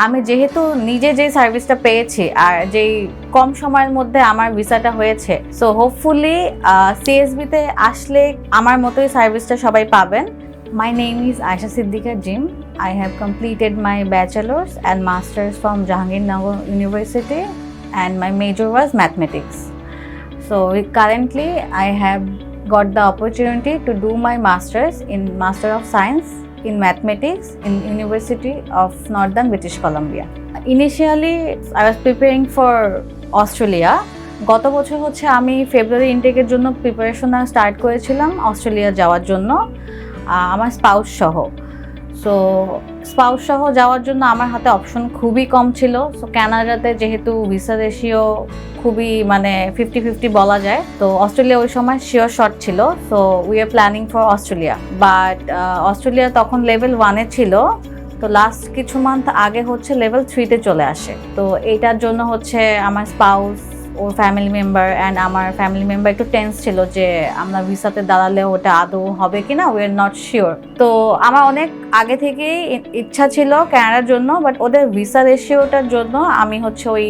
আমি যেহেতু নিজে যে সার্ভিসটা পেয়েছি আর যেই কম সময়ের মধ্যে আমার ভিসাটা হয়েছে, সো হোপফুলি সিএসবিতে আসলে আমার মতোই সার্ভিসটা সবাই পাবেন। My name is Aisha Siddiqa Jim. I have completed my bachelor's and master's from Jahangirnagar University and my major was mathematics. So currently I have got the opportunity to do my master's in Master of Science in Mathematics in University of Northern British Columbia. Initially I was preparing for Australia. গত বছর হচ্ছে আমি ফেব্রুয়ারি ইনটেকের জন্য preparation start করেছিলাম Australia যাওয়ার জন্য আমার spouse সহ যাওয়ার জন্য আমার হাতে অপশন খুবই কম ছিল। সো কানাডাতে যেহেতু ভিসা রেশিও খুবই মানে 50-50 বলা যায়, তো অস্ট্রেলিয়া ওই সময় শিওর শর্ট ছিল। So we are planning for Australia, but Australia তখন লেভেল 1-এ ছিল, তো লাস্ট কিছু মান্থ আগে হচ্ছে লেভেল 3-তে চলে আসে। তো এইটার জন্য হচ্ছে আমার spouse, or family member and আমার ফ্যামিলি মেম্বার একটু টেন্স ছিল যে আমরা ভিসাতে দাঁড়ালে ওটা আদৌ হবে কিনা, উই আর নট শিওর। তো আমার অনেক আগে থেকেই ইচ্ছা ছিল কানাডার জন্য, বাট ওদের ভিসা রেশিওটার জন্য আমি হচ্ছে ওই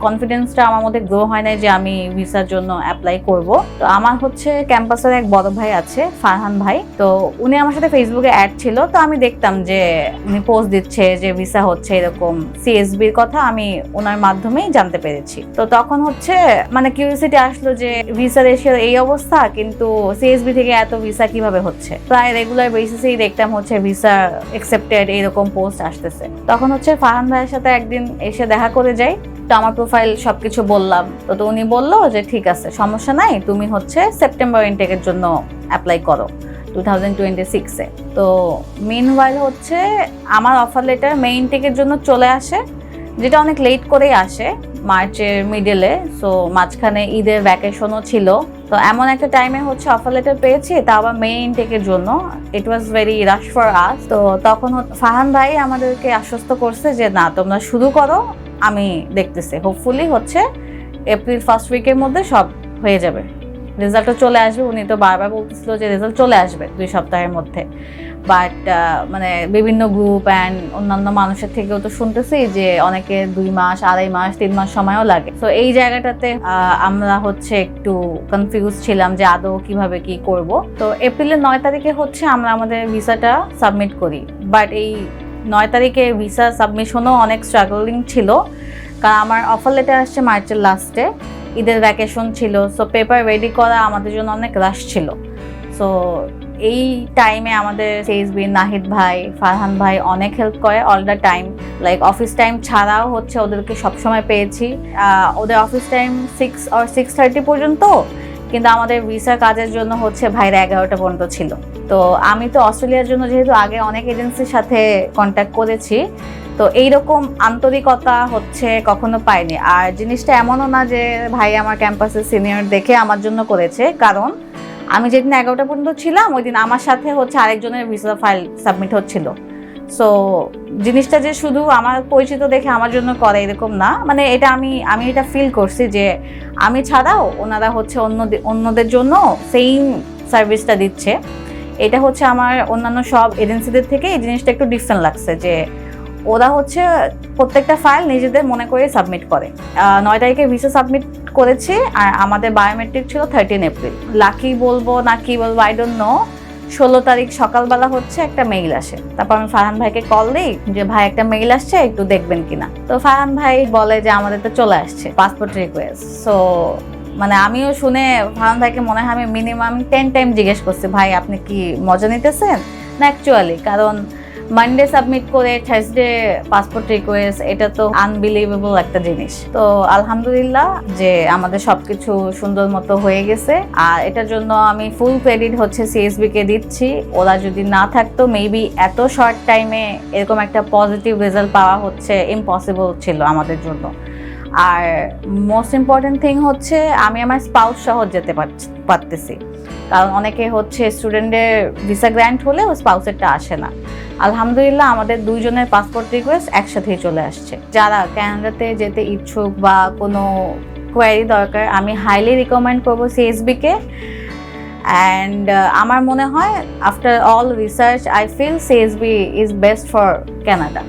কনফিডেন্সটা আমার মধ্যে গ্রো হয় নাই যে আমি ভিসার জন্য অ্যাপ্লাই করব। তো আমার হচ্ছে ক্যাম্পাসের এক বড় ভাই আছে, ফারহান ভাই, তো উনি আমার সাথে ফেসবুকে অ্যাড ছিল, তো আমি দেখতাম যে উনি পোস্ট দিচ্ছে যে ভিসা হচ্ছে এরকম, সিএসবির কথা আমি ওনার মাধ্যমেই জানতে পেরেছি। তো তখন হচ্ছে মানে কিউরিওসিটি আসলো যে ভিসা রেশিওর এই অবস্থা, কিন্তু সিএসবি থেকে এত ভিসা কিভাবে হচ্ছে। প্রায় রেগুলার বেসিসেই দেখতাম হচ্ছে ভিসা অ্যাকসেপ্টেড এরকম পোস্ট আসতেছে। তখন হচ্ছে ফারহান ভাইয়ের সাথে একদিন এসে দেখা করে যাই, তো আমার প্রোফাইল সবকিছু বললাম। তো উনি বললো যে ঠিক আছে, সমস্যা নাই, তুমি হচ্ছে সেপ্টেম্বর ইনটেকের জন্য অ্যাপ্লাই করো 2026-এ। তো মিনওয়াইল হচ্ছে আমার অফার লেটার মে ইনটেকের জন্য চলে আসে, যেটা অনেক লেট করেই আসে, মার্চের মিডলে। সো মাঝখানে ঈদের ভ্যাকেশনও ছিল, তো এমন একটা টাইমে হচ্ছে অফার লেটার পেয়েছি, তা আবার মে ইনটেকের জন্য। It was very rush for us. তো তখন ফারহান ভাই আমাদেরকে আশ্বস্ত করছে যে না, তোমরা শুরু করো, আমি দেখতেছি, হোপফুলি হচ্ছে এপ্রিল ফার্স্ট উইকের মধ্যে সব হয়ে যাবে, রেজাল্টও চলে আসবে। উনি তো বারবার বলতেছিল যে রেজাল্ট চলে আসবে 2 সপ্তাহের মধ্যে, বাট মানে বিভিন্ন গ্রুপ অ্যান্ড অন্যান্য মানুষের থেকেও তো শুনতেছি যে অনেকে 2 মাস, 2.5 মাস, 3 মাস সময়ও লাগে। তো এই জায়গাটাতে আমরা হচ্ছে একটু কনফিউজ ছিলাম যে আদৌ কিভাবে কি করব। তো এপ্রিলের 9 তারিখে হচ্ছে আমরা আমাদের ভিসাটা সাবমিট করি, বাট এই 9 তারিখে ভিসা সাবমিশনও অনেক স্ট্রাগলিং ছিল, কারণ আমার অফার লেটার আসছে মার্চের লাস্টে, ঈদের ভ্যাকেশন ছিল। সো পেপার রেডি করা আমাদের জন্য অনেক রাশ ছিল। সো এই টাইমে আমাদের সিএসবি নাহিদ ভাই, ফারহান ভাই অনেক হেল্প করে all the time, like office time ছাড়াও হচ্ছে ওদেরকে সবসময় পেয়েছি। ওদের অফিস টাইম 6 or 6:30 পর্যন্ত, কিন্তু আমাদের ভিসা কাজের জন্য হচ্ছে ভাইরা 11টা পর্যন্ত ছিল। তো আমি তো অস্ট্রেলিয়ার জন্য যেহেতু আগে অনেক এজেন্সির সাথে কন্ট্যাক্ট করেছি, তো এইরকম আন্তরিকতা হচ্ছে কখনো পাইনি। আর জিনিসটা এমনও না যে ভাই আমার ক্যাম্পাসের সিনিয়র দেখে আমার জন্য করেছে, কারণ আমি যেদিন 11টা পর্যন্ত ছিলাম ওই দিন আমার সাথে হচ্ছে আরেকজনের ভিসা ফাইল সাবমিট হচ্ছিল। সো জিনিসটা যে শুধু আমার পরিচিত দেখে আমার জন্য করে এরকম না, মানে এটা আমি এটা ফিল করছি যে আমি ছাড়াও ওনারা হচ্ছে অন্যদের জন্য সেম সার্ভিসটা দিচ্ছে। এটা হচ্ছে আমার অন্যান্য সব এজেন্সিদের থেকে এই জিনিসটা একটু ডিফারেন্ট লাগছে যে ওরা হচ্ছে প্রত্যেকটা ফাইল নিজেদের মনে করে সাবমিট করে। 9 তারিখে ভিসা সাবমিট করেছি, আর আমাদের বায়োমেট্রিক ছিল 13 এপ্রিল। লাকি বলবো না কি বলবো আই ডোন্ট নো, 16 তারিখ সকালবেলা হচ্ছে একটা মেইল আসে। তারপর আমি ফারহান ভাইকে কল দিই যে ভাই একটা মেইল আসছে, একটু দেখবেন কিনা। তো ফারহান ভাই বলে যে আমাদের তো চলে আসছে পাসপোর্ট রিকোয়েস্ট। সো মানে আমিও শুনে ফারহান ভাইকে মনে হয় আমি মিনিমাম 10 টাইম জিজ্ঞেস করছি, ভাই আপনি কি মজা নিতেছেন না অ্যাকচুয়ালি, কারণ মানডে সাবমিট করে থার্সডে পাসপোর্ট রিকোয়েস্ট, এটা তো আনবিলিভেবল একটা জিনিস। তো আলহামদুলিল্লাহ যে আমাদের সবকিছু সুন্দর মতো হয়ে গেছে, আর এটার জন্য আমি ফুল ক্রেডিট হচ্ছে সিএসবি কে দিচ্ছি। ওরা যদি না থাকতো মেবি এত শর্ট টাইমে এরকম একটা পজিটিভ রেজাল্ট পাওয়া হচ্ছে ইম্পসিবল ছিল আমাদের জন্য। আর মোস্ট ইম্পর্টেন্ট থিং হচ্ছে আমি আমার স্পাউস সহ যেতে পারতেছি, কারণ অনেকে হচ্ছে স্টুডেন্টের ভিসা গ্র্যান্ট হলেও স্পাউসেরটা আসে না। আলহামদুলিল্লাহ আমাদের 2 জনের পাসপোর্ট রিকোয়েস্ট একসাথেই চলে আসছে। যারা কানাডাতে যেতে ইচ্ছুক বা কোনো কোয়ারি দরকার, আমি হাইলি রিকমেন্ড করবো সিএসবি কে। অ্যান্ড আমার মনে হয় after all research I feel CSB is best for Canada.